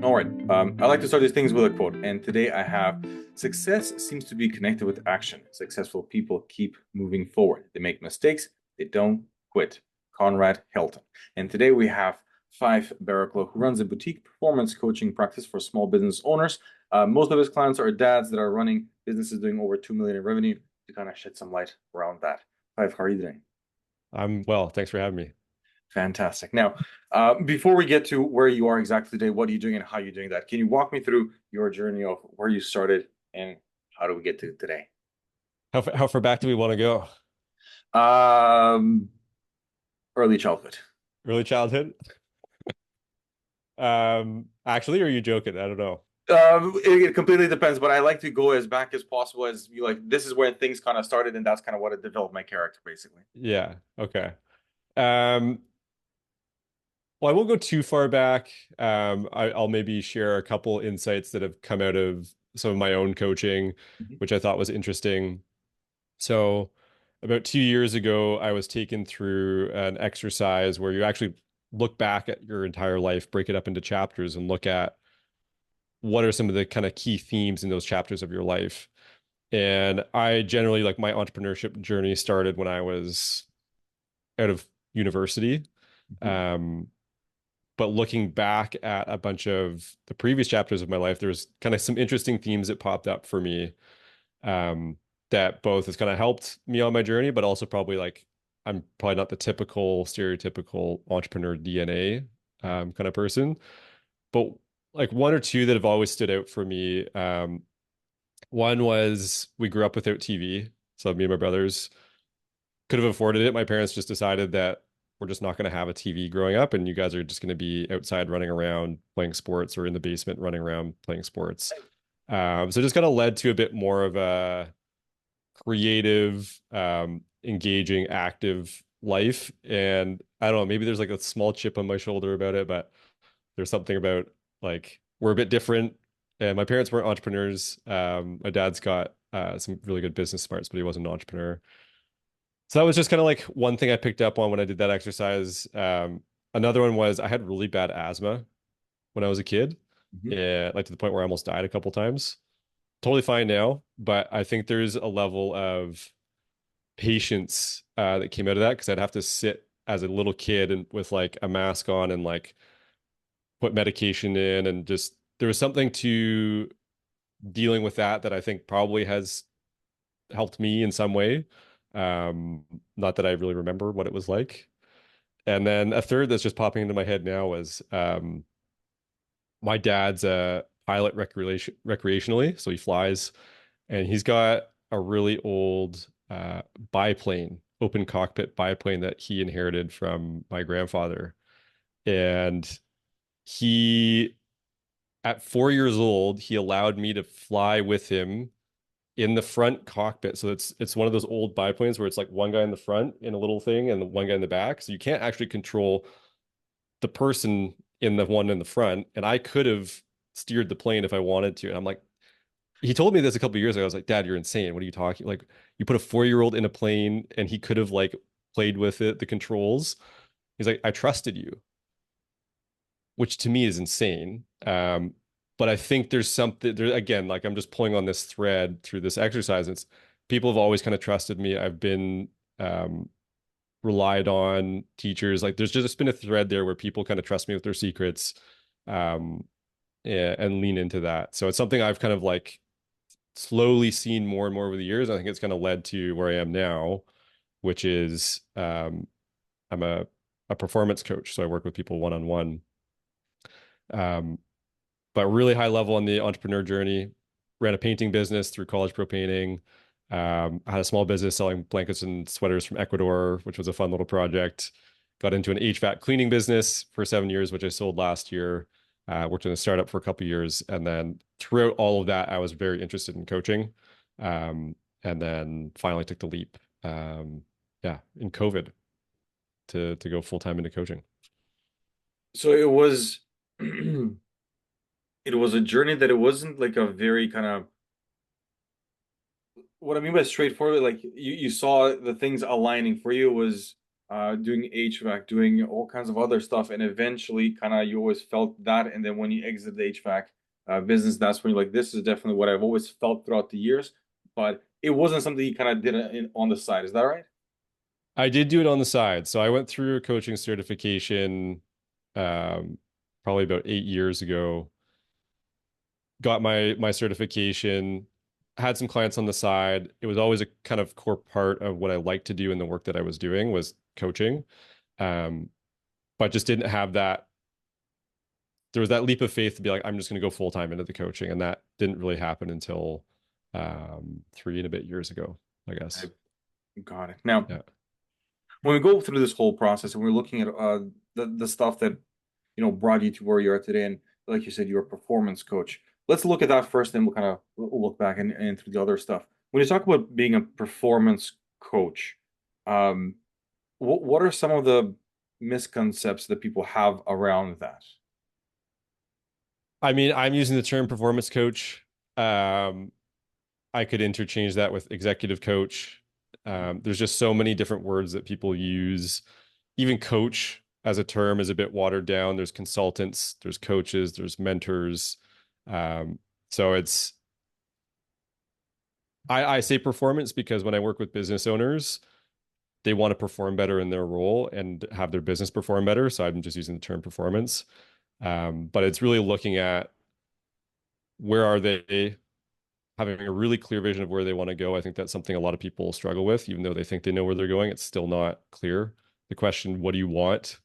All right. I like to start these things with a quote. And today I have success seems to be connected with action. Successful people keep moving forward. They make mistakes. They don't quit. Conrad Hilton. And today we have Fyfe Barraclough, who runs a boutique performance coaching practice for small business owners. Most of his clients are dads that are running businesses doing over 2 million in revenue to kind of shed some light around that. Fyfe, how are you doing? I'm well. Thanks for having me. Fantastic. Now, before we get to where you are exactly today, what are you doing and how are you doing that? Can you walk me through your journey of where you started and how do we get to today? How far back do we want to go? Um, Early childhood. Early childhood? Actually, or are you joking? I don't know. It completely depends, but I like to go as back as possible as you like. This is where things kind of started, and that's kind of what it developed my character, basically. Yeah. Okay. Um, well, I won't go too far back. I'll maybe share a couple insights that have come out of some of my own coaching, Mhm. which I thought was interesting. So, about 2 years ago, I was taken through an exercise where you actually look back at your entire life, break it up into chapters, and look at what are some of the kind of key themes in those chapters of your life. And I generally like my entrepreneurship journey started when I was out of university. Mhm. Um, but looking back at a bunch of the previous chapters of my life, there's kind of some interesting themes that popped up for me, um, that both has kind of helped me on my journey, but also probably like I'm probably not the typical stereotypical entrepreneur DNA kind of person. But like one or two that have always stood out for me. One was we grew up without TV. So me and my brothers could have afforded it. My parents just decided that we're just not going to have a TV growing up, and you guys are just going to be outside running around playing sports or in the basement running around playing sports. So it just kind of led to a bit more of a creative, engaging, active life. And I don't know, maybe there's like a small chip on my shoulder about it, but there's something about like we're a bit different. And my parents weren't entrepreneurs. My dad's got some really good business smarts, but he wasn't an entrepreneur. So that was just kind of like one thing I picked up on when I did that exercise. Another one was I had really bad asthma when I was a kid, Mhm. yeah, like to the point where I almost died a couple times. Totally fine now, but I think there's a level of patience that came out of that because I'd have to sit as a little kid and with like a mask on and like put medication in and just there was something to dealing with that that I think probably has helped me in some way. Um, Not that I really remember what it was like. And then a third that's just popping into my head now was my dad's a pilot recreationally, so he flies, and he's got a really old biplane, open cockpit biplane that he inherited from my grandfather. And he, at 4 years old, he allowed me to fly with him in the front cockpit. So it's one of those old biplanes where it's like one guy in the front in a little thing and one guy in the back. So you can't actually control the person in the one in the front. And I could have steered the plane if I wanted to. And I'm like, he told me this a couple of years ago. I was like, Dad, you're insane. What are you talking? Like, you put a 4 year old in a plane and he could have like played with it, the controls. He's like, I trusted you, which to me is insane. But I think there's something there again, like I'm just pulling on this thread through this exercise. It's people have always kind of trusted me. I've been um, relied on teachers. Like there's just been a thread there where people kind of trust me with their secrets, um, and lean into that. So it's something I've kind of like slowly seen more and more over the years. I think it's kind of led to where I am now, which is I'm a performance coach. So I work with people one on one. Um, but really high level on the entrepreneur journey. Ran a painting business through College Pro Painting. I had a small business selling blankets and sweaters from Ecuador, which was a fun little project. Got into an HVAC cleaning business for 7 years, which I sold last year. Worked in a startup for a couple of years, and then throughout all of that, I was very interested in coaching, um, and then finally took the leap, yeah, in COVID to go full time into coaching. So it was it was a journey that it wasn't like a very kind of what I mean by straightforward, like you saw the things aligning for you was doing HVAC, doing all kinds of other stuff, and eventually, kind of, you always felt that. And then when you exit the HVAC business, that's when you're like, this is definitely what I've always felt throughout the years. But it wasn't something you kind of did on the side. Is that right? I did do it on the side. So I went through a coaching certification um, probably about 8 years ago. Got my certification, had some clients on the side. It was always a kind of core part of what I like to do in the work that I was doing was coaching. Um, but just didn't have that. There was that leap of faith to be like, I'm just going to go full time into the coaching. And that didn't really happen until 3 and a bit years ago, I I guess. got it. Now, Yeah. when we go through this whole process and we're looking at the stuff that brought you to where you are today, and like you said, you're a performance coach. Let's look at that first, then we'll look back and through the other stuff. When you talk about being a performance coach, um, what are some of the misconceptions that people have around that? I mean, I'm using the term performance coach. Um, I could interchange that with executive coach. There's just so many different words that people use. Even coach as a term is a bit watered down. There's consultants, there's coaches, there's mentors. Um, so I say performance because when I work with business owners, they want to perform better in their role and have their business perform better. So I'm just using the term performance. But it's really looking at where are they, having a really clear vision of where they want to go. I think that's something a lot of people struggle with, even though they think they know where they're going, it's still not clear. The question, what do you want,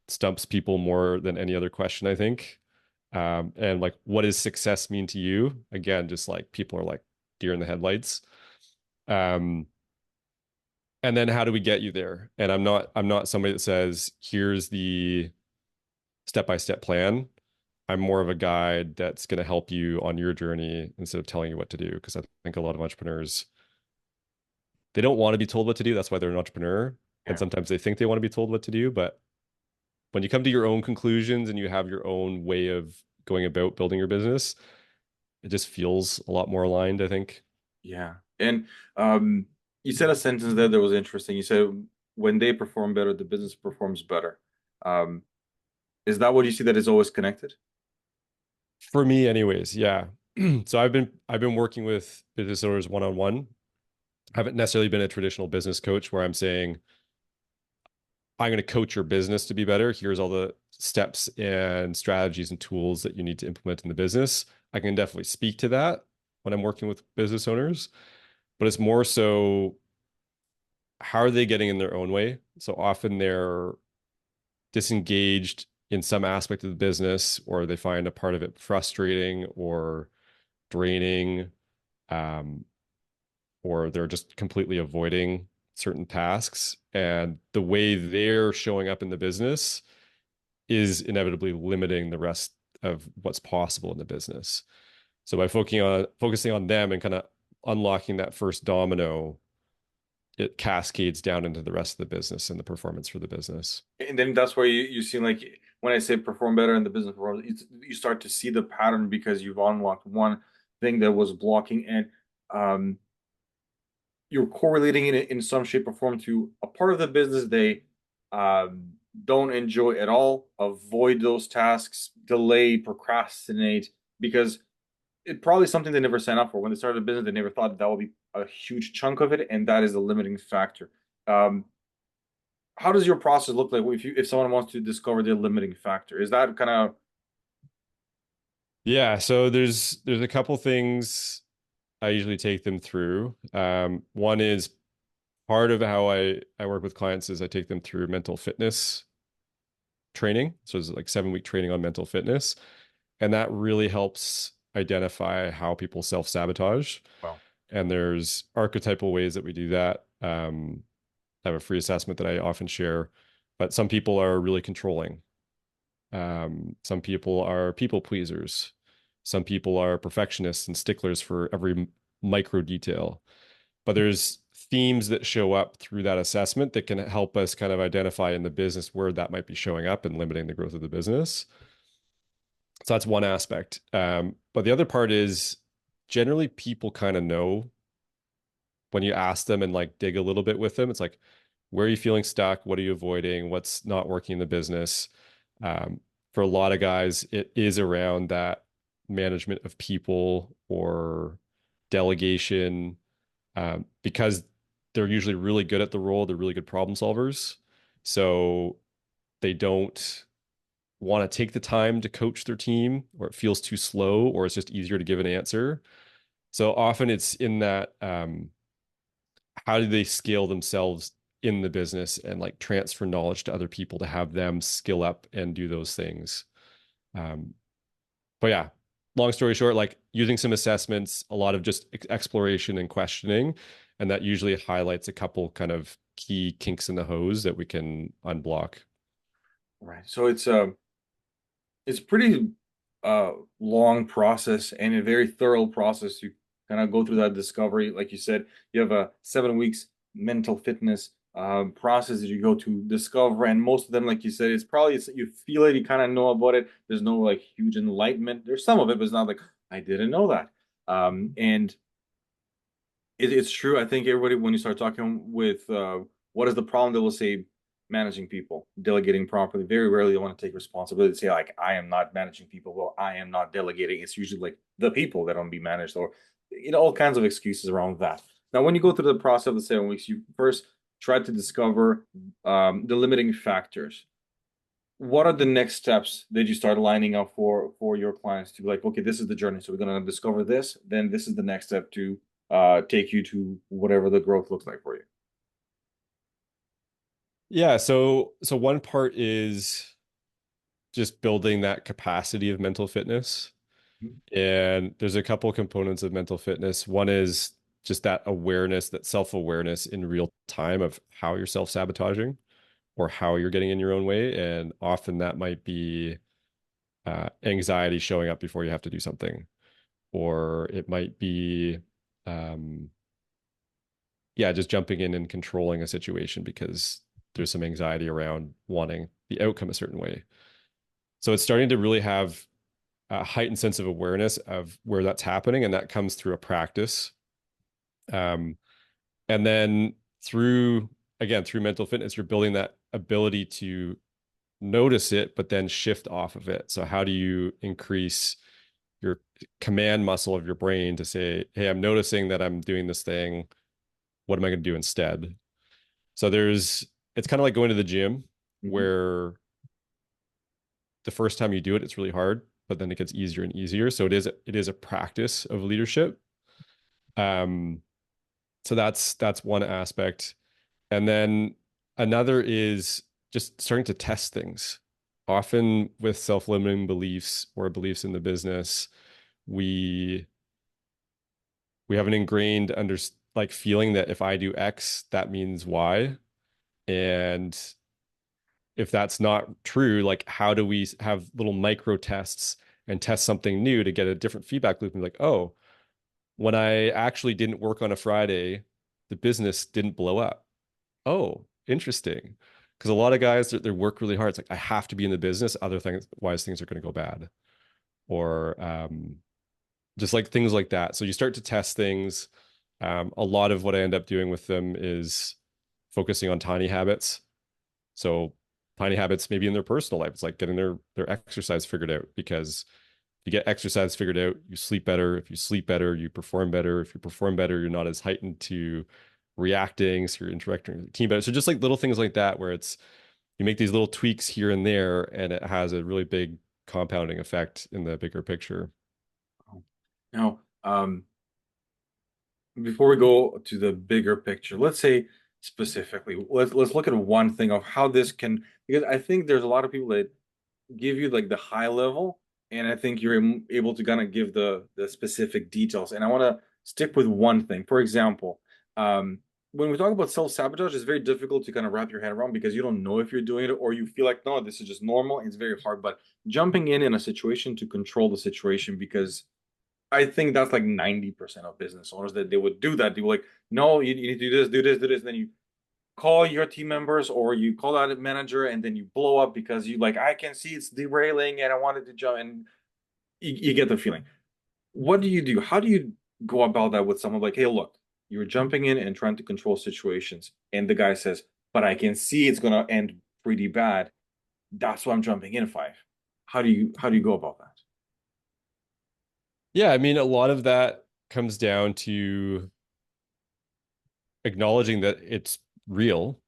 stumps people more than any other question, I think. And like, what does success mean to you? Again, just like people are like deer in the headlights. Um, and then how do we get you there? And I'm not somebody that says, here's the step-by-step plan. I'm more of a guide that's going to help you on your journey instead of telling you what to do. Because I think a lot of entrepreneurs, they don't want to be told what to do. That's why they're an entrepreneur. And Yeah. sometimes they think they want to be told what to do. But when you come to your own conclusions and you have your own way of going about building your business, it just feels a lot more aligned, I think. Yeah. And you said a sentence there that was interesting. You said when they perform better, the business performs better. Um, is that what you see that is always connected? For me, anyways, yeah. So I've been working with business owners one on one. I haven't necessarily been a traditional business coach where I'm saying, I'm going to coach your business to be better. Here's all the steps and strategies and tools that you need to implement in the business. I can definitely speak to that when I'm working with business owners, but it's more so how are they getting in their own way? So often they're disengaged in some aspect of the business, or they find a part of it frustrating or draining, um, or they're just completely avoiding certain tasks. And the way they're showing up in the business is inevitably limiting the rest of what's possible in the business. So by focusing on them and kind of unlocking that first domino, it cascades down into the rest of the business and the performance for the business. And then that's where you see, like, when I say perform better in the business world, you start to see the pattern because you've unlocked one thing that was blocking, and um, you're correlating it in some shape or form to a part of the business they um, don't enjoy at all. Avoid those tasks, delay, procrastinate, because it's probably something they never signed up for. When they started a business, they never thought that would be a huge chunk of it, and that is a limiting factor. Um, how does your process look like if someone wants to discover their limiting factor? Is that kind of Yeah, so there's a couple things I usually take them through. One is part of how I work with clients is I take them through mental fitness training. So it's like 7 week training on mental fitness. And that really helps identify how people self-sabotage. well, And there's archetypal ways that we do that. I have a free assessment that I often share, but some people are really controlling. Some people are people pleasers. Some people are perfectionists and sticklers for every micro detail. But there's themes that show up through that assessment that can help us kind of identify in the business where that might be showing up and limiting the growth of the business. So that's one aspect. But the other part is generally people kind of know when you ask them and like dig a little bit with them. It's like, Where are you feeling stuck? What are you avoiding? What's not working in the business? Um, for a lot of guys, it is around that management of people or delegation, because they're usually really good at the role. They're really good problem solvers. So they don't want to take the time to coach their team, or it feels too slow, or it's just easier to give an answer. So often it's in that, how do they scale themselves in the business and like transfer knowledge to other people to have them skill up and do those things. Um, but yeah, long story short, like using some assessments, a lot of just exploration and questioning, and that usually highlights a couple kind of key kinks in the hose that we can unblock. Right. So it's pretty long process and a very thorough process to kind of go through that discovery. Like you said, you have a 7 weeks mental fitness process that you go to discover, and most of them, like you said, you feel it, you kind of know about it. There's no like huge enlightenment. There's some of it, but it's not like I didn't know that. And it's true. I think everybody, when you start talking with what is the problem, they will say managing people, delegating properly. Very rarely they want to take responsibility to say like I am not managing people. Well, I am not delegating. It's usually like the people that don't be managed, or all kinds of excuses around that. Now, when you go through the process of the 7 weeks, you first try to discover the limiting factors. What are the next steps that you start lining up for your clients to be like, okay, this is the journey. So we're going to discover this, then this is the next step to take you to whatever the growth looks like for you. Yeah, so one part is just building that capacity of mental fitness. And there's a couple components of mental fitness. One is just that awareness, that self-awareness in real time of how you're self-sabotaging or how you're getting in your own way. And often that might be anxiety showing up before you have to do something, or it might be, um, yeah, just jumping in and controlling a situation because there's some anxiety around wanting the outcome a certain way. So it's starting to really have a heightened sense of awareness of where that's happening, and that comes through a practice. Um, and then through, again, through mental fitness, you're building that ability to notice it, but then shift off of it. So how do you increase your command muscle of your brain to say, hey, I'm noticing that I'm doing this thing. What am I going to do instead? So it's kind of like going to the gym, Mhm. where the first time you do it, it's really hard, but then it gets easier and easier. So it is a practice of leadership. Um, so that's one aspect. And then another is just starting to test things. Often with self-limiting beliefs or beliefs in the business, we we have an ingrained like feeling that if I do X, that means Y. And if that's not true, like how do we have little micro tests and test something new to get a different feedback loop and be like, oh, when I actually didn't work on a Friday, the business didn't blow up. Oh, interesting. Because a lot of guys, they work really hard. It's like, I have to be in the business, otherwise things are going to go bad. Or just like things like that. So you start to test things. A lot of what I end up doing with them is focusing on tiny habits. So tiny habits maybe in their personal life. It's like getting their exercise figured out, because if you get exercise figured out, you sleep better. If you sleep better, you perform better. If you perform better, you're not as heightened to reacting. So you're interacting with the team better. So just like little things like that, where it's you make these little tweaks here and there, and it has a really big compounding effect in the bigger picture. Now, before we go to the bigger picture, let's say specifically, let's look at one thing of how this can, because I think there's a lot of people that give you like the high level, and I think you're able to kind of give the specific details. And I want to stick with one thing. For example, when we talk about self-sabotage, it's very difficult to kind of wrap your head around because you don't know if you're doing it, or you feel like, no, this is just normal. It's very hard. But jumping in a situation to control the situation, because I think that's like 90% of business owners that they would do that. They were like, no, you need to do this, do this, do this. And then you call your team members or you call out a manager, and then you blow up because you like, I can see it's derailing and I wanted to jump, and you get the feeling. What do you do? How do you go about that with someone like, hey, look, you're jumping in and trying to control situations, and the guy says, but I can see it's gonna end pretty bad. That's why I'm jumping in, Five. How do you go about that? Yeah, I mean, a lot of that comes down to acknowledging that it's real.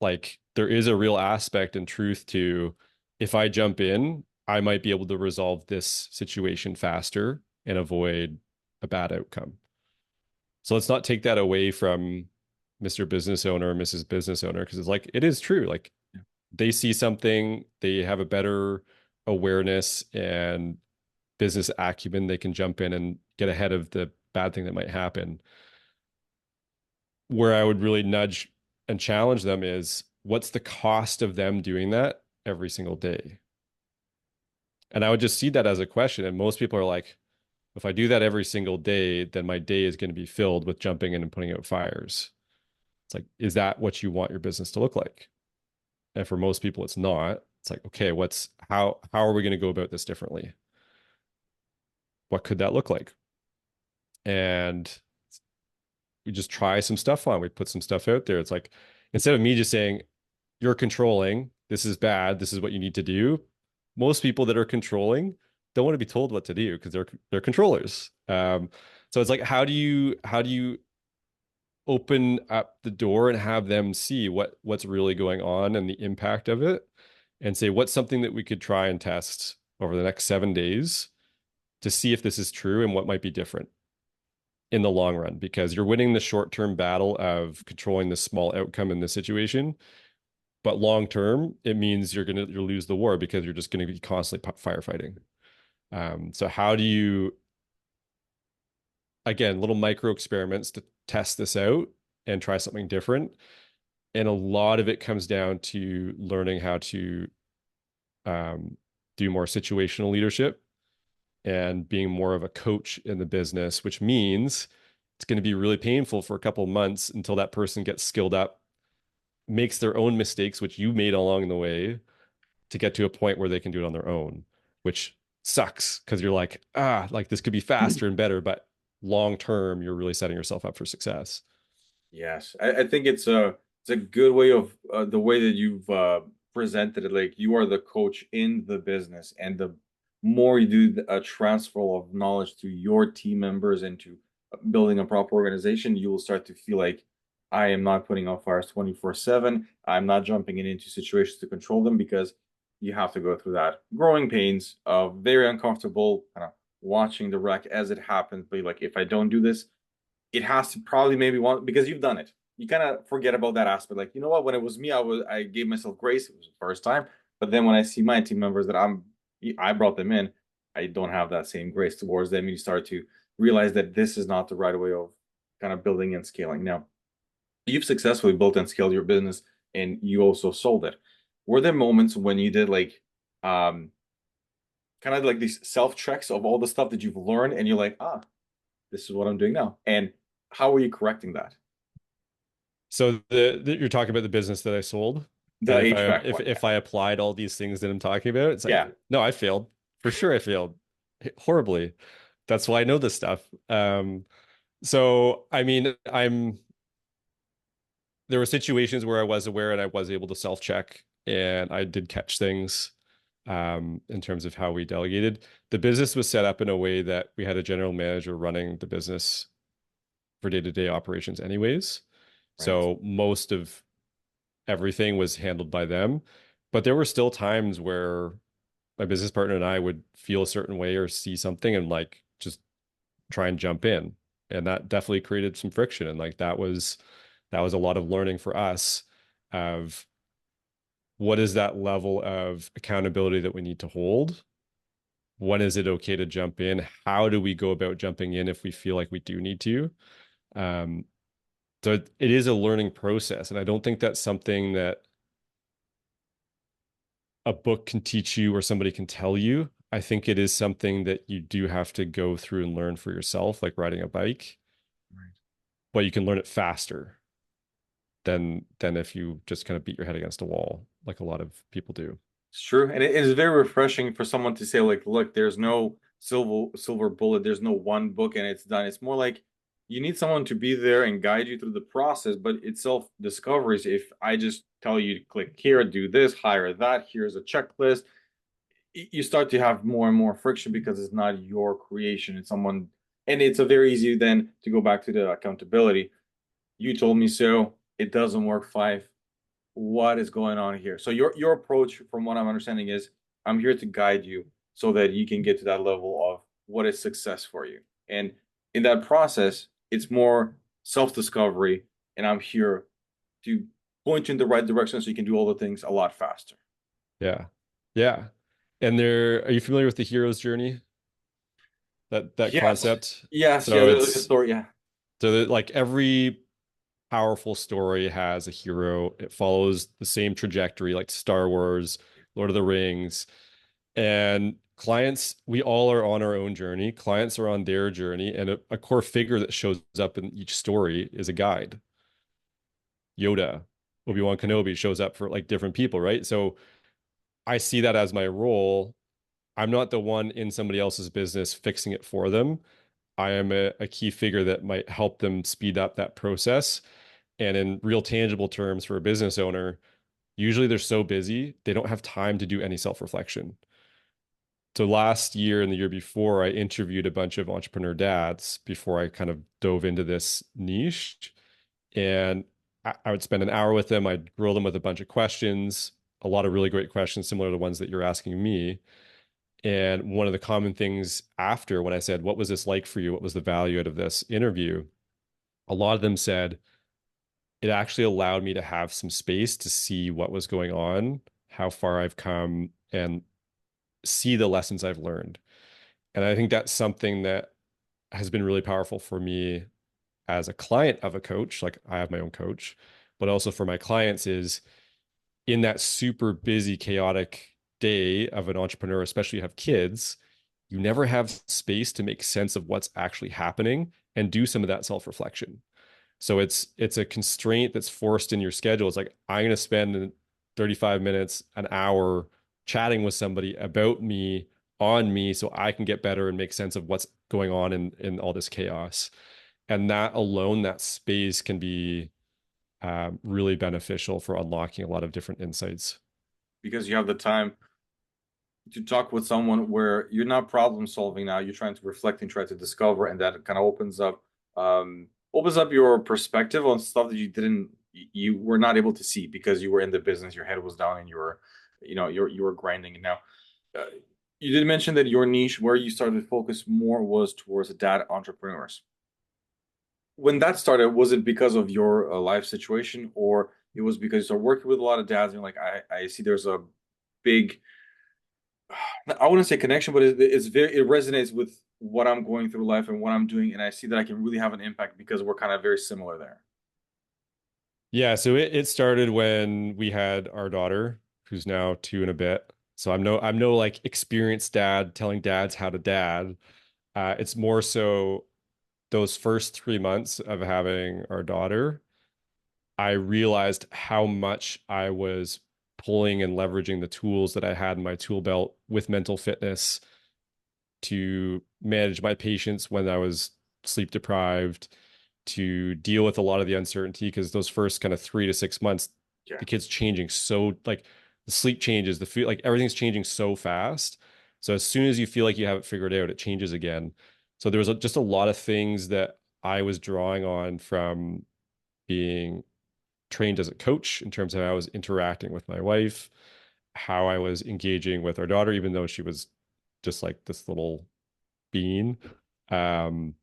Like there is a real aspect and truth to if I jump in, I might be able to resolve this situation faster and avoid a bad outcome. So let's not take that away from Mr. Business Owner or Mrs. Business Owner because it's like it is true. Like they see something, they have a better awareness and business acumen, they can jump in and get ahead of the bad thing that might happen. Where I would really nudge and challenge them is what's the cost of them doing that every single day? And I would just see that as a question. And most people are like, if I do that every single day, then my day is going to be filled with jumping in and putting out fires. It's like, is that what you want your business to look like? And for most people, it's not. It's like, okay, how are we going to go about this differently? What could that look like? And we just try some stuff on. We put some stuff out there. It's like instead of me just saying, you're controlling, this is bad, this is what you need to do. Most people that are controlling don't want to be told what to do because they're controllers. So it's like how do you open up the door and have them see what's really going on and the impact of it and say what's something that we could try and test over the next 7 days to see if this is true and what might be different in the long run because you're winning the short-term battle of controlling the small outcome in this situation, but long term it means you'll lose the war because you're just going to be constantly firefighting. So how do you, again, little micro experiments to test this out and try something different, and a lot of it comes down to learning how to do more situational leadership and being more of a coach in the business, which means it's going to be really painful for a couple of months until that person gets skilled up, makes their own mistakes, which you made along the way, to get to a point where they can do it on their own, which sucks because you're like, like this could be faster and better, but long term, you're really setting yourself up for success. Yes, I think it's a good way of the way that you've presented it. Like you are the coach in the business, and the more you do a transfer of knowledge to your team members and to building a proper organization, you will start to feel like I am not putting out fires 24/7. I'm not jumping in into situations to control them because you have to go through that growing pains of very uncomfortable kind of watching the wreck as it happens. But like if I don't do this, it has to probably maybe want because you've done it. You kind of forget about that aspect. Like, you know what? When it was me, I gave myself grace. It was the first time. But then when I see my team members that I brought them in, I don't have that same grace towards them. And you start to realize that this is not the right way of kind of building and scaling. Now, you've successfully built and scaled your business and you also sold it. Were there moments when you did like kind of like these self checks of all the stuff that you've learned and you're like, this is what I'm doing now? And how are you correcting that? So you're talking about the business that I sold, The and HVAC one, yeah. if I applied all these things that I'm talking about, it's like Yeah, no, I failed for sure. I failed horribly. That's why I know this stuff. So I mean, there were situations where I was aware and I was able to self-check and I did catch things in terms of how we delegated. The business was set up in a way that we had a general manager running the business for day-to-day operations anyways. right. So most of everything was handled by them. But there were still times where my business partner and I would feel a certain way or see something and like just try and jump in. And that definitely created some friction. And like that was a lot of learning for us of what is that level of accountability that we need to hold? When is it okay to jump in? How do we go about jumping in if we feel like we do need to? Um, so it is a learning process. And I don't think that's something that a book can teach you or somebody can tell you. I think it is something that you do have to go through and learn for yourself, like riding a bike, Right. but you can learn it faster than if you just kind of beat your head against a wall, like a lot of people do. It's true. And it is very refreshing for someone to say, like, look, there's no silver bullet, there's no one book and it's done. It's more like you need someone to be there and guide you through the process, but it's self-discovery. If I just tell you to click here, do this, hire that, here's a checklist, you start to have more and more friction because it's not your creation. It's someone, and it's a very easy then to go back to the accountability. You told me so. It doesn't work, Fyfe. What is going on here? So your approach, from what I'm understanding, is I'm here to guide you so that you can get to that level of what is success for you. And in that process, it's more self-discovery, and I'm here to point you in the right direction so you can do all the things a lot faster. Yeah. Yeah. And there, are you familiar with the hero's journey? That Yes, concept? yes, yeah, So the it's story, yeah. like every powerful story has a hero. It follows the same trajectory, like Star Wars, Lord of the Rings. And clients, we all are on our own journey. Clients are on their journey. And a core figure that shows up in each story is a guide. Yoda, Obi-Wan Kenobi shows up for like different people, right? So I see that as my role. I'm not the one in somebody else's business fixing it for them. I am a key figure that might help them speed up that process. And in real tangible terms for a business owner, usually they're so busy, they don't have time to do any self-reflection. So last year and the year before, I interviewed a bunch of entrepreneur dads before I kind of dove into this niche. And I would spend an hour with them. I'd grill them with a bunch of questions, a lot of really great questions, similar to the ones that you're asking me. And one of the common things after, when I said, "What was this like for you? What was the value out of this interview?" A lot of them said, it actually allowed me to have some space to see what was going on, how far I've come, and see the lessons I've learned. And I think that's something that has been really powerful for me as a client of a coach. Like I have my own coach, but also for my clients is in that super busy, chaotic day of an entrepreneur, especially you have kids, you never have space to make sense of what's actually happening and do some of that self-reflection. So it's a constraint that's forced in your schedule. It's like I'm going to spend 35 minutes, an hour chatting with somebody about me, on me, so I can get better and make sense of what's going on in all this chaos. And that alone, that space can be really beneficial for unlocking a lot of different insights. Because you have the time to talk with someone where you're not problem solving now, you're trying to reflect and try to discover, and that kind of opens up your perspective on stuff that you were not able to see because you were in the business, your head was down, and you were grinding. And now, uh, you did mention that your niche, where you started to focus more, was towards dad entrepreneurs. When that started, was it because of your life situation, or it was because you started working with a lot of dads and you're like, I see there's a big, I wouldn't say connection, but it resonates with what I'm going through life and what I'm doing, and I see that I can really have an impact because we're kind of very similar there. Yeah, so it started when we had our daughter, who's now two and a bit. So I'm no like experienced dad telling dads how to dad. It's more so those first 3 months of having our daughter, I realized how much I was pulling and leveraging the tools that I had in my tool belt with mental fitness to manage my patients when I was sleep deprived, to deal with a lot of the uncertainty, because those first kind of 3 to 6 months, Yeah. the kid's changing so like the sleep changes, the food, like everything's changing so fast. So as soon as you feel like you have it figured out, it changes again. So there was just a lot of things that I was drawing on from being trained as a coach in terms of how I was interacting with my wife, how I was engaging with our daughter, even though she was just like this little being. Um,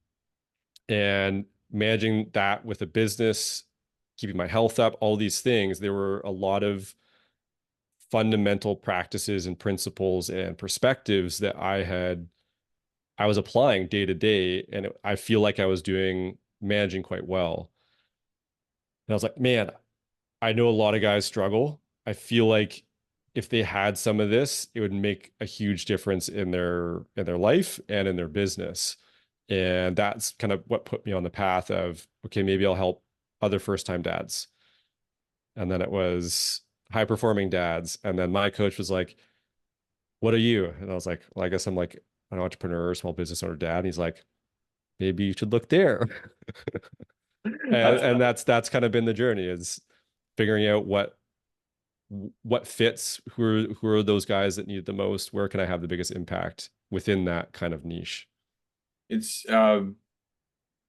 and managing that with a business, keeping my health up, all these things, there were a lot of fundamental practices and principles and perspectives that I was applying day to day, and I feel like I was doing managing quite well. And I was like, man, I know a lot of guys struggle. I feel like if they had some of this, it would make a huge difference in their life and in their business. And that's kind of what put me on the path of, okay, maybe I'll help other first-time dads. And then it was high performing dads. And then my coach was like, what are you? And I was like, well, I guess I'm like an entrepreneur, small business owner dad. And he's like, maybe you should look there. That's And that's kind of been the journey, is figuring out what fits, who are those guys that need it the most, where can I have the biggest impact within that kind of niche. it's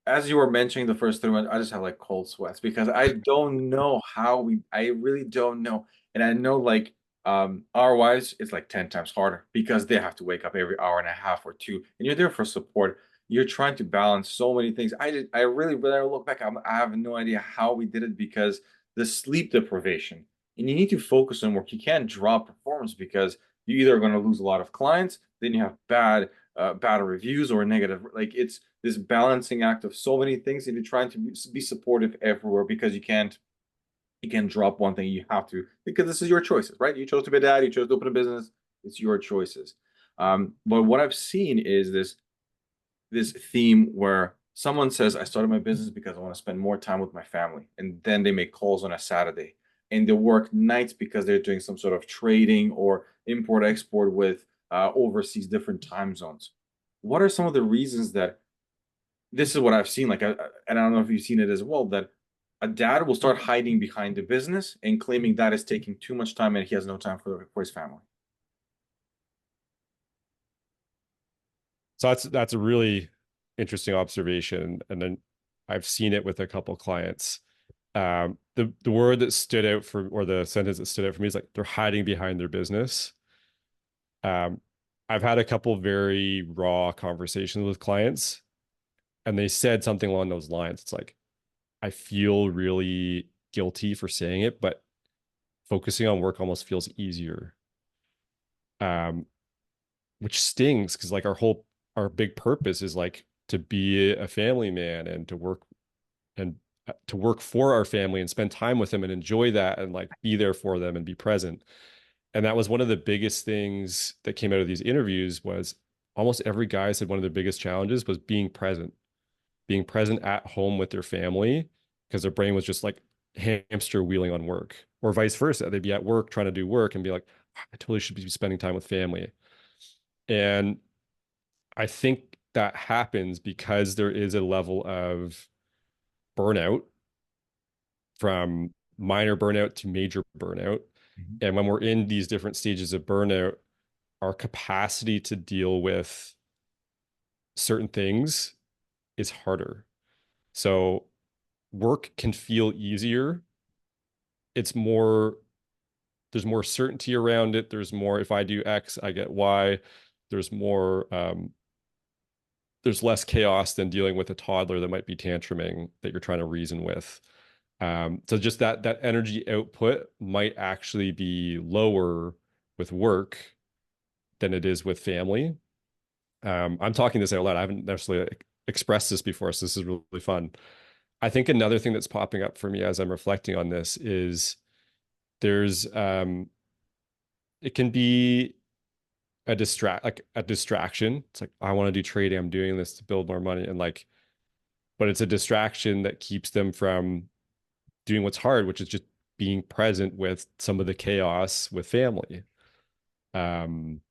as you were mentioning the first 3 months, I just have like cold sweats because I don't know how I really don't know. And I know like our wives, it's like 10 times harder because they have to wake up every hour and a half or two, and you're there for support. You're trying to balance so many things. I really, when I look back, I have no idea how we did it because the sleep deprivation, and you need to focus on work. You can't drop performance because you either are going to lose a lot of clients, then you have bad reviews or negative. Like it's this balancing act of so many things, and you're trying to be supportive everywhere because you can't drop one thing. You have to, because this is your choices, right? You chose to be a dad, you chose to open a business. It's your choices. But what I've seen is this theme where someone says, I started my business because I want to spend more time with my family. And then they make calls on a Saturday and they work nights because they're doing some sort of trading or import export with overseas different time zones. What are some of the reasons that this is what I've seen? Like, and I don't know if you've seen it as well, that a dad will start hiding behind the business and claiming that is taking too much time and he has no time for his family. So that's a really interesting observation. And then I've seen it with a couple clients. The word that stood out for, or the sentence that stood out for me, is like they're hiding behind their business. Um, I've had a couple very raw conversations with clients, and they said something along those lines. It's like, I feel really guilty for saying it, but focusing on work almost feels easier. Um, which stings, because like our big purpose is like to be a family man and to work for our family and spend time with them and enjoy that and like be there for them and be present. And that was one of the biggest things that came out of these interviews. Was almost every guy said one of their biggest challenges was being present at home with their family, because their brain was just like hamster wheeling on work, or vice versa. They'd be at work trying to do work and be like, I totally should be spending time with family. And I think that happens because there is a level of burnout, from minor burnout to major burnout. Mhm. And when we're in these different stages of burnout, our capacity to deal with certain things is harder. So work can feel easier. It's more, there's more certainty around it. There's more, if I do X, I get Y. There's more, there's less chaos than dealing with a toddler that might be tantruming that you're trying to reason with. So just that energy output might actually be lower with work than it is with family. I'm talking this out loud. I haven't necessarily expressed this before, so this is really fun. I think another thing that's popping up for me as I'm reflecting on this is there's it can be a distraction. It's like, I want to do trading, I'm doing this to build more money, and like, but it's a distraction that keeps them from doing what's hard, which is just being present with some of the chaos with family. Um,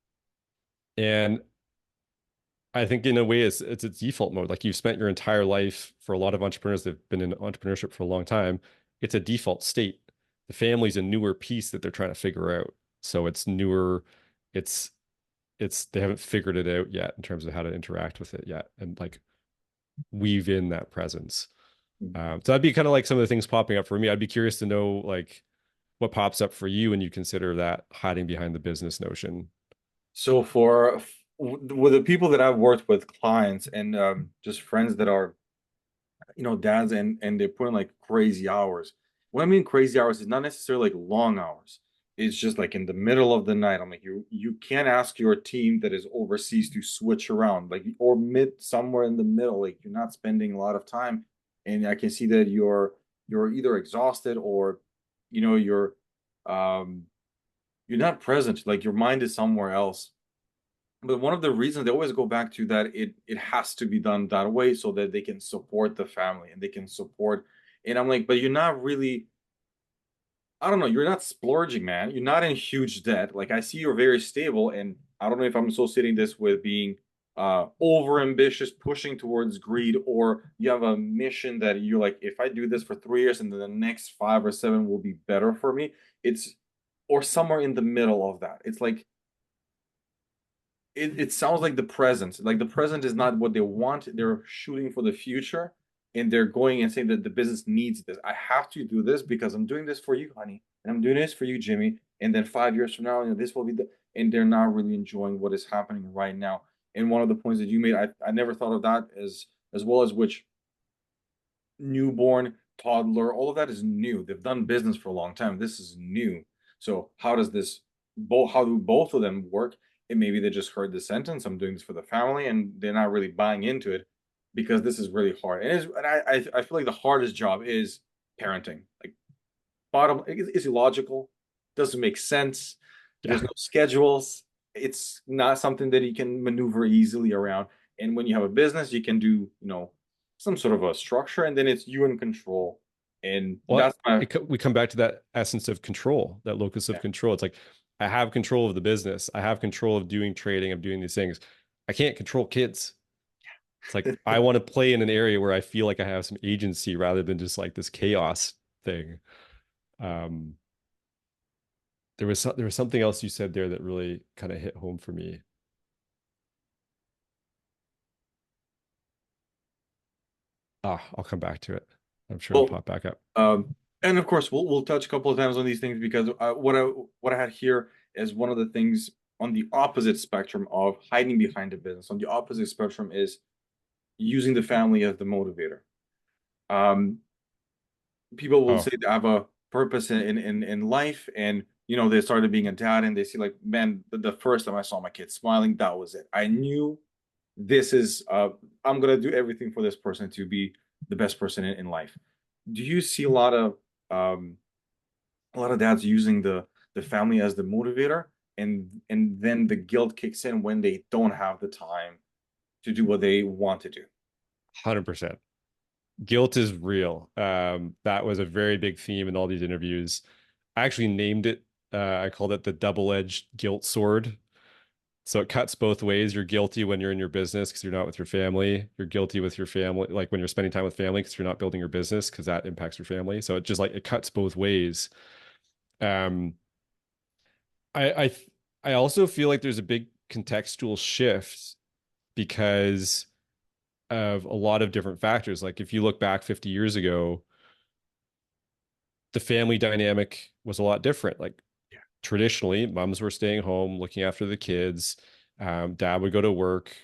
and I think in a way it's a default mode. Like, you've spent your entire life, for a lot of entrepreneurs that have been in entrepreneurship for a long time, it's a default state. The family's a newer piece that they're trying to figure out. So it's newer, it's they haven't figured it out yet in terms of how to interact with it yet, and like weave in that presence. So that'd be kind of like some of the things popping up for me. I'd be curious to know like what pops up for you when you consider that hiding behind the business notion. So with the people that I've worked with, clients and just friends that are dads, and they put in like crazy hours. What I mean crazy hours is not necessarily like long hours. It's just like in the middle of the night. I'm like, you can't ask your team that is overseas to switch around, like, or mid somewhere in the middle. Like, you're not spending a lot of time, and I can see that you're either exhausted or you know um you're not present. Like, your mind is somewhere else. But one of the reasons they always go back to that, it has to be done that way so that they can support the family and they can support. And I'm like, but you're not really, I don't know, you're not splurging, man. You're not in huge debt. Like, I see you're very stable, and I don't know if I'm associating this with being over ambitious, pushing towards greed, or you have a mission that you're like, if I do this for 3 years and then the next 5 or 7 will be better for me. It's or somewhere in the middle of that. It's like it sounds like the present. Like the present is not what they want. They're shooting for the future and they're going and saying that the business needs this. I have to do this because I'm doing this for you, honey. And I'm doing this for you, Jimmy. And then 5 years from now, this will be the and they're not really enjoying what is happening right now. And one of the points that you made, I never thought of that as well as which newborn, toddler, all of that is new. They've done business for a long time. This is new. So how do both of them work? And maybe they just heard the sentence, I'm doing this for the family, and they're not really buying into it because this is really hard. And I feel like the hardest job is parenting. Like it's illogical, doesn't make sense. Yeah. There's no schedules. It's not something that you can maneuver easily around. And when you have a business, you can do, some sort of a structure, and then it's you in control. And Well, that's my we come back to that essence of control, that locus of yeah. control. It's like I have control of the business. I have control of doing trading, of doing these things. I can't control kids. It's like I want to play in an area where I feel like I have some agency rather than just like this chaos thing. Um, there was something else you said there that really kind of hit home for me. I'll come back to it. I'm sure it'll Well, pop back up. and of course, we'll touch a couple of times on these things because what I had here is one of the things on the opposite spectrum of hiding behind a business. On the opposite spectrum is using the family as the motivator. Um, People will Oh, say they have a purpose in life, and they started being a dad, and they see like, man, the first time I saw my kid smiling, that was it. I knew this is I'm gonna do everything for this person to be the best person in life. Do you see um a lot of dads using the family as the motivator, and then the guilt kicks in when they don't have the time to do what they want to do? 100%. Guilt is real. That was a very big theme in all these interviews. I actually named it, I called it the double-edged guilt sword. So it cuts both ways. You're guilty when you're in your business because you're not with your family. You're guilty with your family, like when you're spending time with family because you're not building your business because that impacts your family. So it just like it cuts both ways. Um, I I also feel like there's a big contextual shift because of a lot of different factors. Like if you look back 50 years ago, the family dynamic was a lot different. Like Yeah. traditionally, moms were staying home, looking after the kids. Dad would go to work.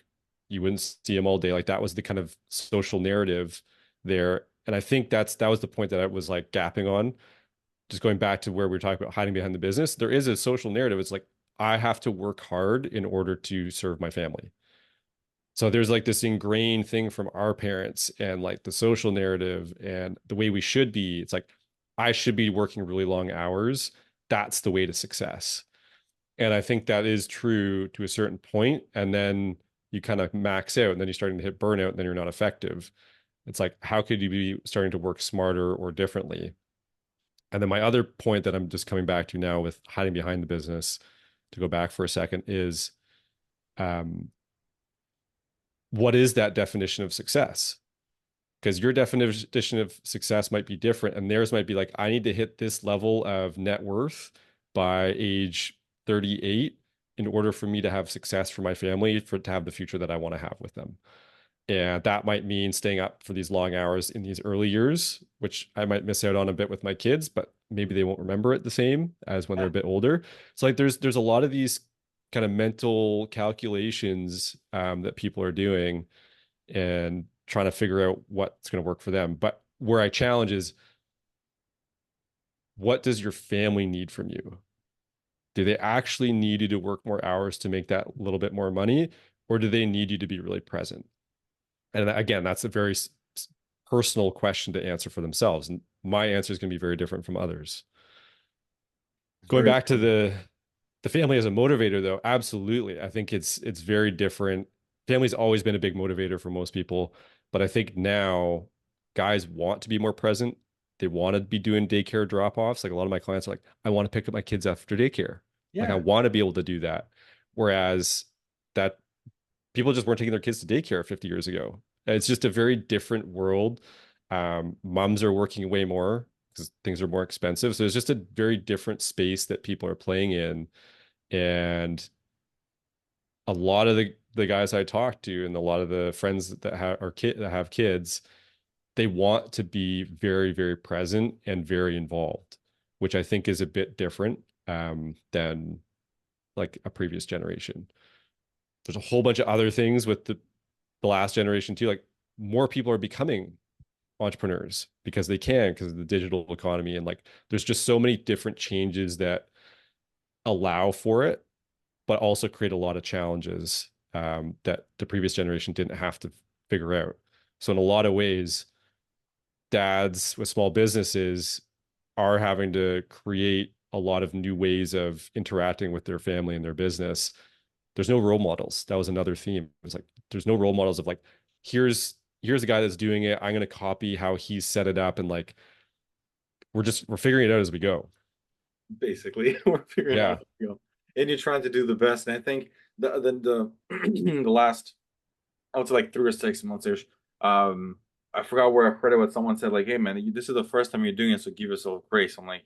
You wouldn't see him all day. Like that was the kind of social narrative there. And I think that was the point that I was like gapping on. Just going back to where we were talking about hiding behind the business, there is a social narrative. It's like I have to work hard in order to serve my family. So there's like this ingrained thing from our parents and like the social narrative and the way we should be. It's like I should be working really long hours. That's the way to success. And I think that is true to a certain point. And then you kind of max out and then you're starting to hit burnout and then you're not effective. It's like, how could you be starting to work smarter or differently? And then my other point that I'm just coming back to now with hiding behind the business, to go back for a second, is um, what is that definition of success? Because your definition of success might be different, and theirs might be like, I need to hit this level of net worth by age 38 in order for me to have success for my family, to have the future that I want to have with them. And that might mean staying up for these long hours in these early years, which I might miss out on a bit with my kids, but maybe they won't remember it the same as when they're a bit older. So like there's a lot of these kind of mental calculations that people are doing and trying to figure out what's going to work for them. But where I challenge is, what does your family need from you? Do they actually need you to work more hours to make that little bit more money, or do they need you to be really present? And again, that's a very personal question to answer for themselves. And my answer is going to be very different from others. It's Going very back to the family as a motivator, though, absolutely. I think it's very different. Family's always been a big motivator for most people, but I think now guys want to be more present. They want to be doing daycare drop-offs. Like a lot of my clients are like, I want to pick up my kids after daycare. Like I yeah. want to be able to do that. Whereas that people just weren't taking their kids to daycare 50 years ago. It's just a very different world. Moms are working way more because things are more expensive. So it's just a very different space that people are playing in. And a lot of the guys I talk to and a lot of the friends that have kids, they want to be very, very present and very involved, which I think is a bit different than like a previous generation. There's a whole bunch of other things with the last generation too. Like more people are becoming entrepreneurs because they can, because of the digital economy. And like there's just so many different changes that allow for it, but also create a lot of challenges that the previous generation didn't have to figure out. So in a lot of ways, dads with small businesses are having to create a lot of new ways of interacting with their family and their business. There's no role models. That was another theme. It was like there's no role models of like, here's a guy that's doing it. I'm gonna copy how he set it up, and like we're figuring it out as we go. Basically. We're figuring out Yeah. how to go. And you're trying to do the best. And I think the the last, I would say like 3 or 6 months ish. I forgot where I heard it, but someone said like, "Hey man, this is the first time you're doing it, so give yourself grace." I'm like,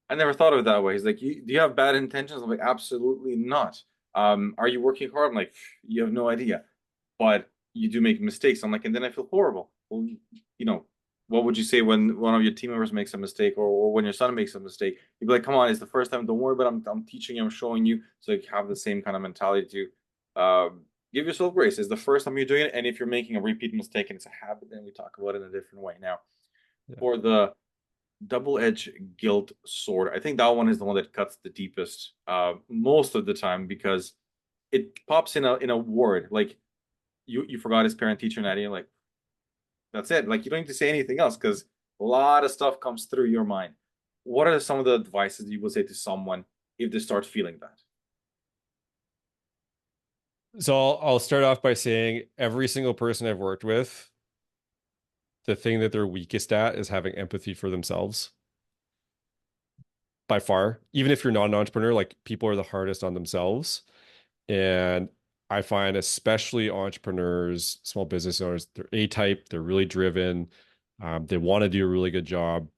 I never thought of it that way. He's like, "Do you have bad intentions?" I'm like, "Absolutely not." Are you working hard? I'm like, "You have no idea," but you do make mistakes. I'm like, and then I feel horrible. Well, you know, what would you say when one of your team members makes a mistake, or when your son makes a mistake? You'd be like, "Come on, it's the first time. Don't worry about it. I'm teaching you. I'm showing you." So you have the same kind of mentality to give yourself grace. It's the first time you're doing it, and if you're making a repeat mistake and it's a habit, then we talk about it in a different way. Now, Yeah. for the double-edged guilt sword, I think that one is the one that cuts the deepest most of the time because it pops in a word like you forgot his parent teacher night, and you're like, that's it. Like you don't need to say anything else because a lot of stuff comes through your mind. What are some of the advices you would say to someone if they start feeling that? So I'll start off by saying every single person I've worked with, the thing that they're weakest at is having empathy for themselves by far. Even if you're not an entrepreneur, like people are the hardest on themselves. And I find especially entrepreneurs, small business owners, they're A-type, they're really driven, they want to do a really good job.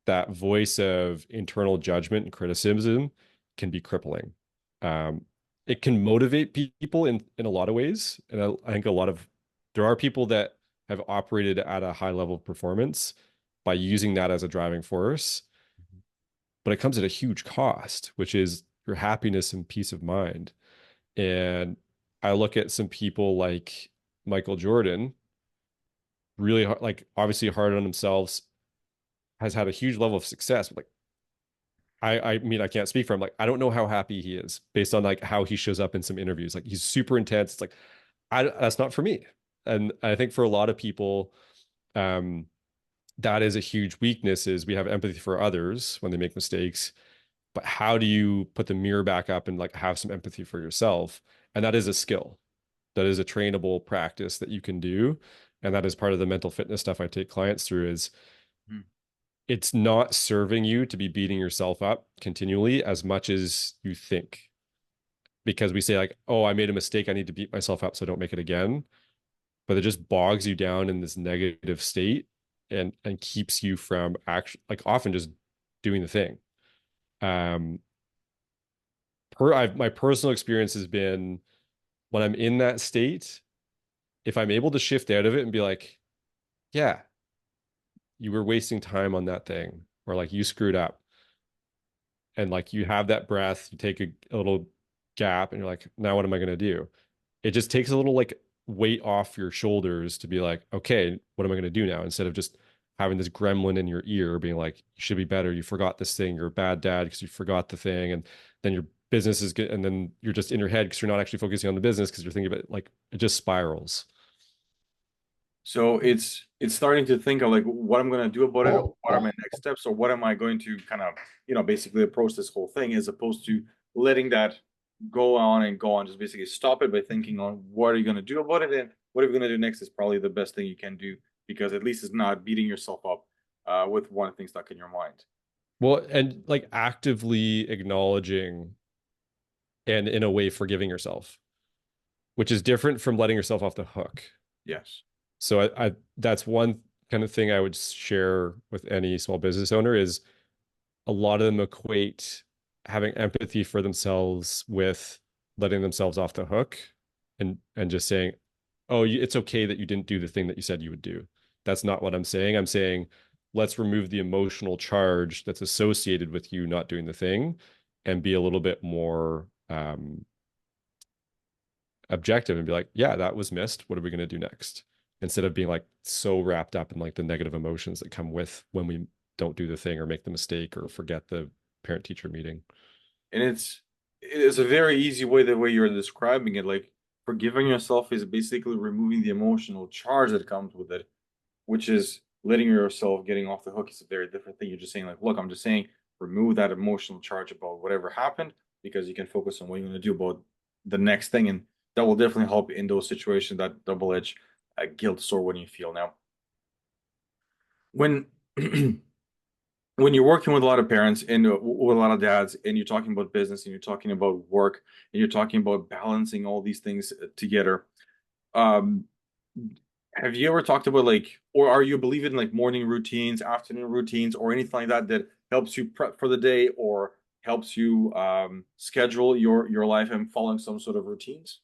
That voice of internal judgment and criticism can be crippling. Um, it can motivate people in a lot of ways, and I think there are people that have operated at a high level of performance by using that as a driving force, but it comes at a huge cost, which is your happiness and peace of mind. And I look at some people like Michael Jordan, really hard, like obviously hard on themselves, has had a huge level of success. But like I mean, I can't speak for him. Like I don't know how happy he is based on like how he shows up in some interviews. Like he's super intense. It's like that's not for me. And I think for a lot of people, um, that is a huge weakness. Is we have empathy for others when they make mistakes, but how do you put the mirror back up and like have some empathy for yourself? And that is a skill. That is a trainable practice that you can do. And that is part of the mental fitness stuff I take clients through is Hmm. it's not serving you to be beating yourself up continually as much as you think. Because we say like, oh, I made a mistake. I need to beat myself up so I don't make it again. But it just bogs you down in this negative state and keeps you from actually like often just doing the thing. Um, my personal experience has been when I'm in that state, if I'm able to shift out of it and be like, yeah, you were wasting time on that thing, or like you screwed up, and like you have that breath, you take a little gap, and you're like, now what am I going to do? It just takes a little like weight off your shoulders to be like, okay, what am I going to do now? Instead of just having this gremlin in your ear being like, you should be better. You forgot this thing. You're a bad dad because you forgot the thing. And then your business is good. And then you're just in your head because you're not actually focusing on the business because you're thinking about it, like it just spirals. So it's starting to think of like what I'm gonna do about it, or what are my next steps, or what am I going to kind of, basically approach this whole thing as opposed to letting that go on and go on. Just basically stop it by thinking on what are you gonna do about it, and what are you gonna do next is probably the best thing you can do because at least it's not beating yourself up with one thing stuck in your mind. Well, and like actively acknowledging and in a way forgiving yourself. which is different from letting yourself off the hook. Yes. So I that's one kind of thing I would share with any small business owner is a lot of them equate having empathy for themselves with letting themselves off the hook and just saying, "Oh, it's okay that you didn't do the thing that you said you would do." That's not what I'm saying. I'm saying let's remove the emotional charge that's associated with you not doing the thing and be a little bit more objective and be like, yeah, that was missed. What are we going to do next? Instead of being like so wrapped up in like the negative emotions that come with when we don't do the thing or make the mistake or forget the parent teacher meeting. And it's a very easy way, the way you're describing it. Like forgiving yourself is basically removing the emotional charge that comes with it, which is letting yourself getting off the hook is a very different thing. You're just saying like, look, I'm just saying remove that emotional charge about whatever happened because you can focus on what you're going to do about the next thing, and that will definitely help in those situations, that double-edged guilt sore when you feel now. When when you're working with a lot of parents and with a lot of dads, and you're talking about business and you're talking about work and you're talking about balancing all these things together, um, have you ever talked about like, or are you believing in like morning routines, afternoon routines, or anything like that that helps you prep for the day or helps you schedule your life and following some sort of routines?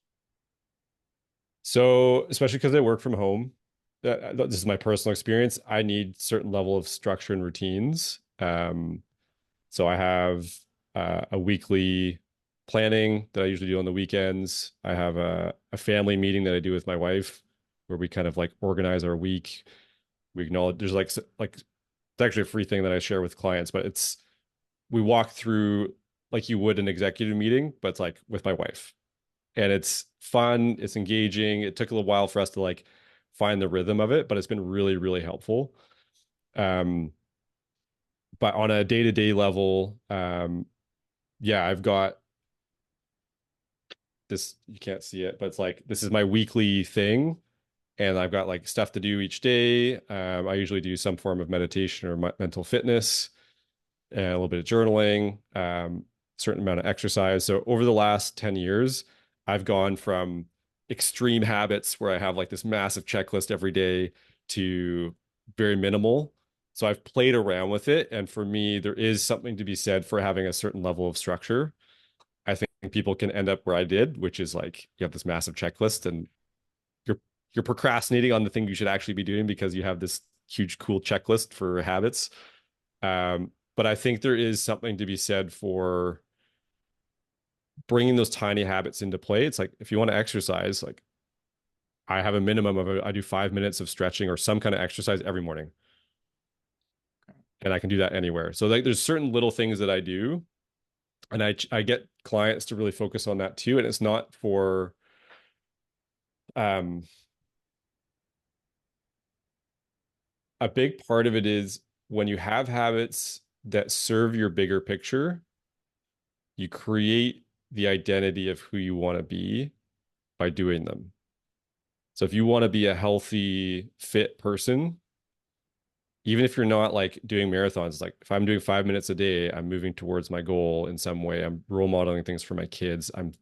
So, especially because I work from home, this is my personal experience. I need certain level of structure and routines. So I have a weekly planning that I usually do on the weekends. I have a family meeting that I do with my wife where we kind of like organize our week. We acknowledge there's like it's actually a free thing that I share with clients, but it's we walk through like you would an executive meeting, but it's like with my wife. And it's fun, it's engaging. It took a little while for us to like find the rhythm of it, but it's been really, really helpful. Um, but on a day-to-day level, yeah, I've got this, you can't see it, but it's like this is my weekly thing. And I've got like stuff to do each day. I usually do some form of meditation or mental fitness, and a little bit of journaling, certain amount of exercise. So over the last 10 years, I've gone from extreme habits where I have like this massive checklist every day to very minimal. So I've played around with it. And for me, there is something to be said for having a certain level of structure. I think people can end up where I did, which is like you have this massive checklist and you're you're procrastinating on the thing you should actually be doing because you have this huge cool checklist for habits. But I think there is something to be said for bringing those tiny habits into play. It's like if you want to exercise, like I have a minimum of I do 5 minutes of stretching or some kind of exercise every morning, and I can do that anywhere. So like there's certain little things that I do, and I get clients to really focus on that too. And it's not for um a big part of it is when you have habits that serve your bigger picture, you create the identity of who you want to be by doing them. So if you want to be a healthy, fit person, even if you're not like doing marathons, like if I'm doing 5 minutes a day, I'm moving towards my goal in some way. I'm role modeling things for my kids. And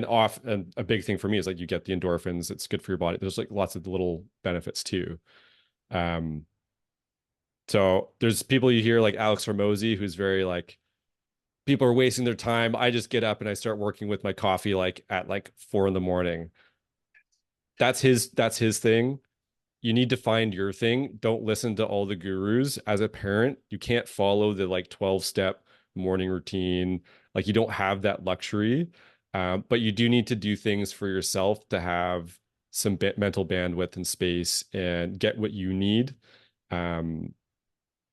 a big thing for me is like you get the endorphins. It's good for your body. There's like lots of little benefits too. Um, so there's people you hear like Alex Hormozy, who's very like people are wasting their time. I just get up and I start working with my coffee like at like 4 in the morning. That's his thing. You need to find your thing. Don't listen to all the gurus. As a parent, you can't follow the like 12-step morning routine. Like you don't have that luxury. But you do need to do things for yourself to have some mental bandwidth and space and get what you need. Um,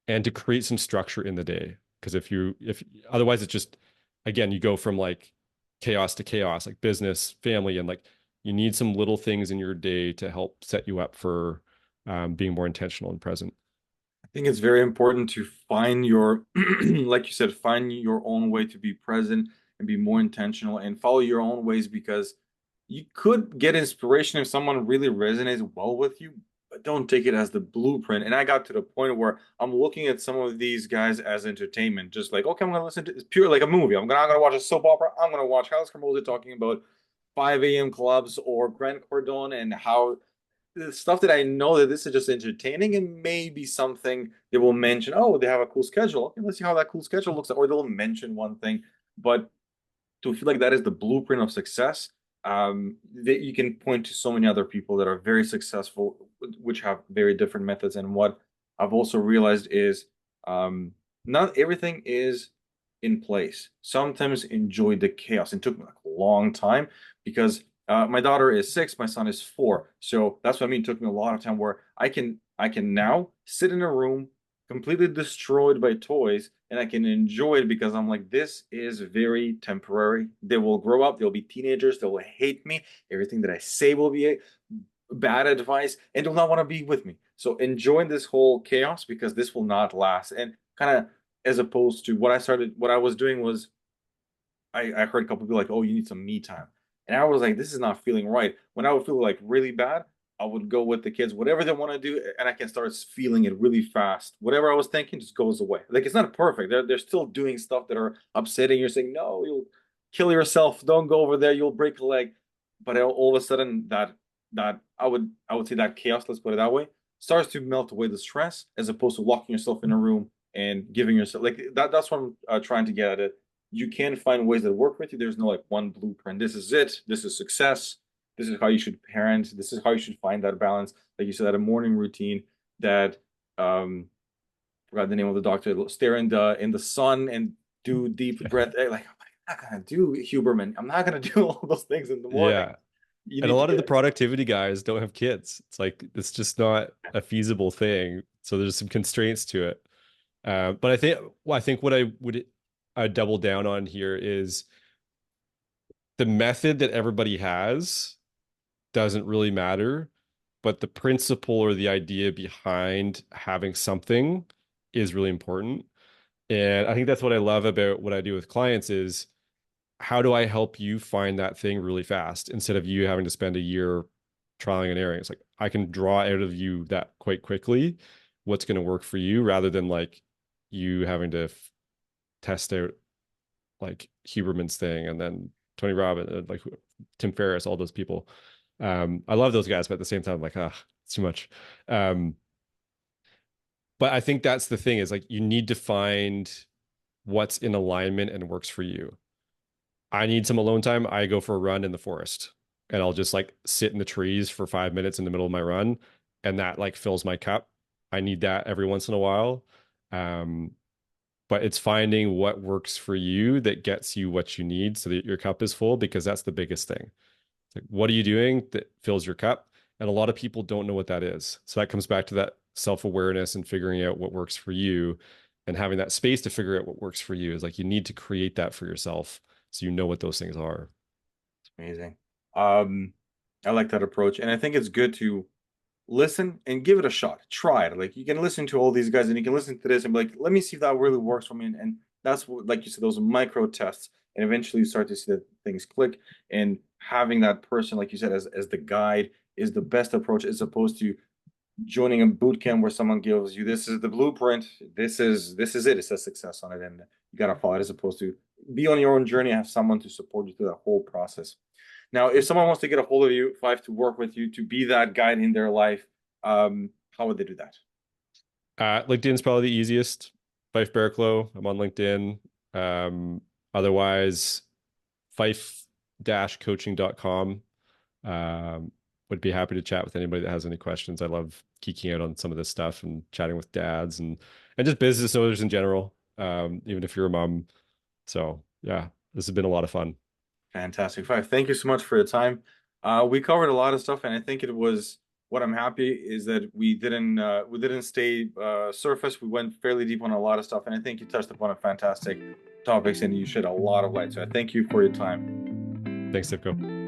and to create some structure in the day. Because if otherwise it's just, again, you go from like chaos to chaos, like business, family, and like you need some little things in your day to help set you up for being more intentional and present. I think it's very important to find your, like you said, find your own way to be present and be more intentional and follow your own ways, because you could get inspiration if someone really resonates well with you, but don't take it as the blueprint. And I got to the point where I'm looking at some of these guys as entertainment, just like, okay, I'm gonna listen to it's pure like a movie. I'm gonna watch a soap opera. I'm gonna watch House Hormozy talking about 5 a.m. clubs or Grand Cordon, and how the stuff that I know that this is just entertaining and maybe something they will mention. Oh, they have a cool schedule. Okay, let's see how that cool schedule looks like. Or they'll mention one thing. But to feel like that is the blueprint of success, that you can point to so many other people that are very successful, which have very different methods. And what I've also realized is not everything is in place. Sometimes enjoy the chaos. It took me like a long time because my daughter is 6, my son is 4. So that's what I mean. It took me a lot of time where I can now sit in a room completely destroyed by toys and I can enjoy it because I'm like, this is very temporary. They will grow up, they'll be teenagers, they will hate me. Everything that I say will be bad advice and they'll not want to be with me. So enjoying this whole chaos because this will not last. And kind of as opposed to what I was doing was I heard a couple people like, oh, you need some me time. And I was like, this is not feeling right. When I would feel like really bad, I would go with the kids, whatever they want to do, and I can start feeling it really fast. Whatever I was thinking just goes away. Like it's not perfect. They're still doing stuff that are upsetting. You're saying, no, you'll kill yourself. Don't go over there. You'll break a leg. But all of a sudden, that I would say that chaos, let's put it that way, starts to melt away the stress as opposed to locking yourself in a room and giving yourself like that. That's what I'm trying to get at it. You can find ways that work with you. There's no like one blueprint. This is it. This is success. This is how you should parent. This is how you should find that balance. Like you said, a morning routine that forgot the name of the doctor. Stare in the sun and do deep breath. Like I'm not gonna do Huberman. I'm not gonna do all those things in the morning. Yeah. You And a need to lot of the get productivity guys don't have kids. It's like it's just not a feasible thing. So there's some constraints to it. But I think what I double down on here is the method that everybody has doesn't really matter, but the principle or the idea behind having something is really important. And I think that's what I love about what I do with clients is how do I help you find that thing really fast instead of you having to spend a year trialing and erroring. It's like I can draw out of you that quite quickly what's going to work for you rather than like you having to test out like Huberman's thing and then Tony Robbins, like Tim Ferriss, all those people. I love those guys, but at the same time, I'm like, it's too much. Um, but I think that's the thing is like you need to find what's in alignment and works for you. I need some alone time. I go for a run in the forest and I'll just like sit in the trees for 5 minutes in the middle of my run. And that like fills my cup. I need that every once in a while. Um, but it's finding what works for you that gets you what you need so that your cup is full, because that's the biggest thing. It's like, what are you doing that fills your cup? And a lot of people don't know what that is. So that comes back to that self-awareness and figuring out what works for you and having that space to figure out what works for you is like you need to create that for yourself so you know what those things are. It's amazing. I like that approach, and I think it's good to listen and give it a shot. Try it. Like you can listen to all these guys and you can listen to this and be like, let me see if that really works for me. And that's what, like you said, those micro tests. And eventually you start to see that things click. And having that person, like you said, as the guide is the best approach as opposed to joining a boot camp where someone gives you this is the blueprint, this is it. It says success on it, and you gotta follow it as opposed to be on your own journey and have someone to support you through that whole process. Now, if someone wants to get a hold of you, Fyfe, to work with you, to be that guide in their life, how would they do that? LinkedIn's probably the easiest. Fyfe Barraclough. I'm on LinkedIn. Otherwise, Fyfe-coaching.com. Would be happy to chat with anybody that has any questions. I love geeking out on some of this stuff and chatting with dads and just business owners in general, even if you're a mom. So yeah, this has been a lot of fun. Fantastic. Fyfe, thank you so much for your time. We covered a lot of stuff, and I think it was what I'm happy is that we didn't stay surface. We went fairly deep on a lot of stuff, and I think you touched upon a fantastic topics and you shed a lot of light. So I thank you for your time. Thanks, Sivko.